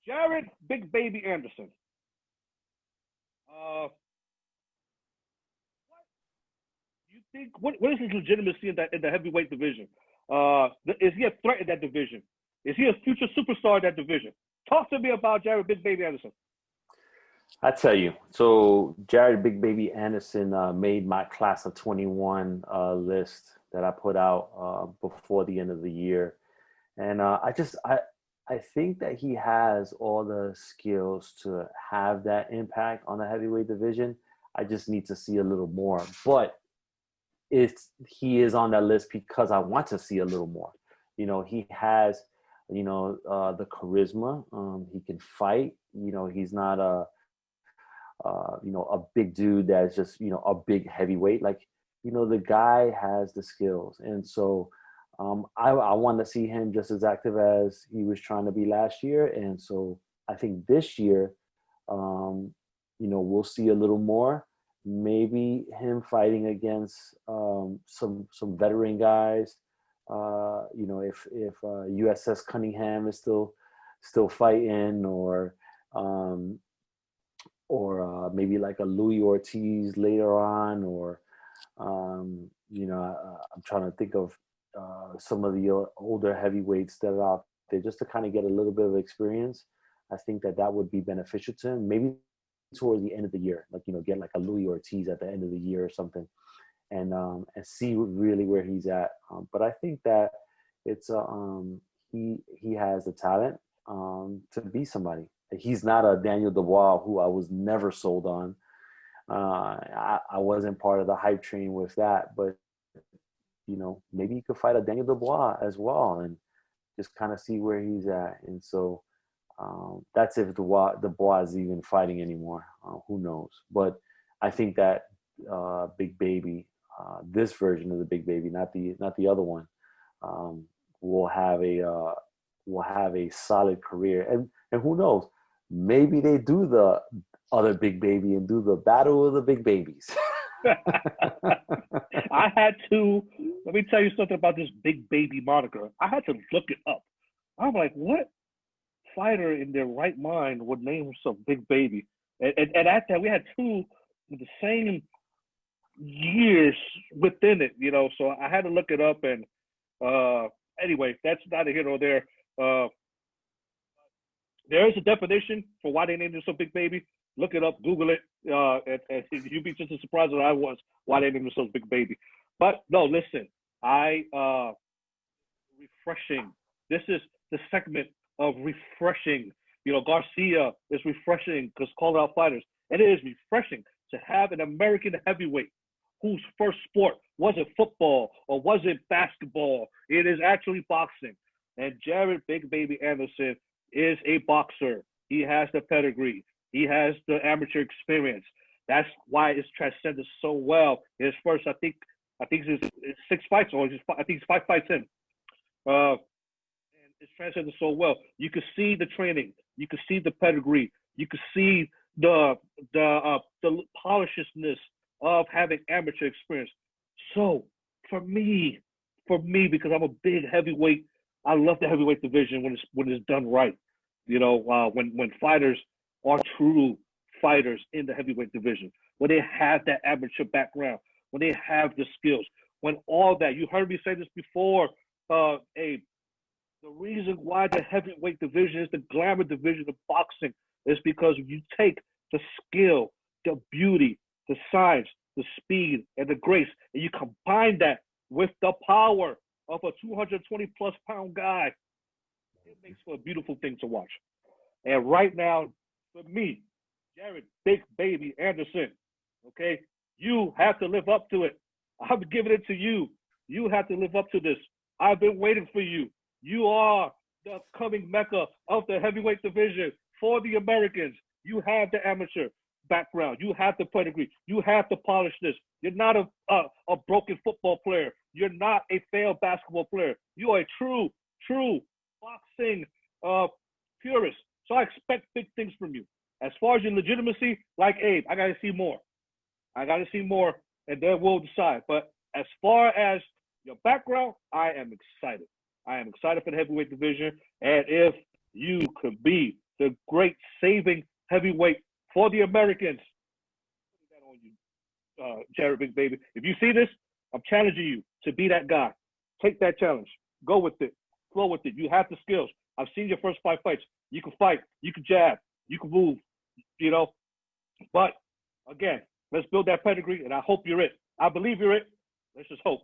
Jared Big Baby Anderson. What do you think? What is his legitimacy in the heavyweight division? Is he a threat in that division? Is he a future superstar in that division? Talk to me about Jared Big Baby Anderson. I tell you, so Jared Big Baby Anderson made my class of 21 list that I put out before the end of the year. And I think that he has all the skills to have that impact on the heavyweight division. I just need to see a little more. But he is on that list because I want to see a little more. He has, the charisma. He can fight. He's not a big dude that's just, a big heavyweight. Like, the guy has the skills. And so I want to see him just as active as he was trying to be last year. And so I think this year, we'll see a little more. Maybe him fighting against some veteran guys. If USS Cunningham is still fighting, or maybe like a Louis Ortiz later on, or I'm trying to think of some of the older heavyweights that are out there, just to kind of get a little bit of experience. I think that would be beneficial to him. Maybe towards the end of the year, like, get like a Louis Ortiz at the end of the year or something, and see really where he's at. But I think that it's he has the talent to be somebody. He's not a Daniel Dubois, who I was never sold on. I wasn't part of the hype train with that, but maybe he could fight a Daniel Dubois as well, and just kind of see where he's at. And so that's if Dubois is even fighting anymore. Who knows? But I think that Big Baby, this version of the Big Baby, not the other one, will have a solid career. And who knows? Maybe they do the other Big Baby and do the battle of the Big Babies. Let me tell you something about this Big Baby moniker. I had to look it up. I'm like, what fighter in their right mind would name himself Big Baby? And at that, we had two with the same years within it, so I had to look it up. And anyway, that's neither here nor there. There is a definition for why they named themselves Big Baby. Look it up, Google it, and you'd be just as surprised as I was why they named themselves Big Baby. But no, listen, refreshing. This is the segment of refreshing. Garcia is refreshing because called out fighters. And it is refreshing to have an American heavyweight whose first sport wasn't football or wasn't basketball. It is actually boxing. And Jared Big Baby Anderson is a boxer. He has the pedigree. He has the amateur experience. That's why it's transcended so well. His first, I think it's 6 fights, or I think it's 5 fights in. And it's transcended so well. You can see the training. You can see the pedigree. You can see the polishedness of having amateur experience. So for me, because I'm a big heavyweight, I love the heavyweight division when it's done right. When fighters are true fighters in the heavyweight division, when they have that amateur background, when they have the skills, when all that. You heard me say this before, Abe. The reason why the heavyweight division is the glamour division of boxing is because you take the skill, the beauty, the science, the speed, and the grace, and you combine that with the power of a 220-plus pound guy. It makes for a beautiful thing to watch. And right now, for me, Jared Big Baby Anderson, okay, you have to live up to it. I'm giving it to you. You have to live up to this. I've been waiting for you. You are the coming mecca of the heavyweight division for the Americans. You have the amateur background. You have the pedigree. You have the polishness. You're not a broken football player. You're not a failed basketball player. You are a true boxing purist. So I expect big things from you. As far as your legitimacy, like Abe, I got to see more. And then we'll decide. But as far as your background, I am excited. I am excited for the heavyweight division. And if you could be the great saving heavyweight for the Americans. Put that on you, Jared Big Baby. If you see this, I'm challenging you to be that guy. Take that challenge. Go with it. Flow with it. You have the skills. I've seen your first 5 fights. You can fight. You can jab. You can move. You know. But again, let's build that pedigree, and I hope you're it. I believe you're it. Let's just hope.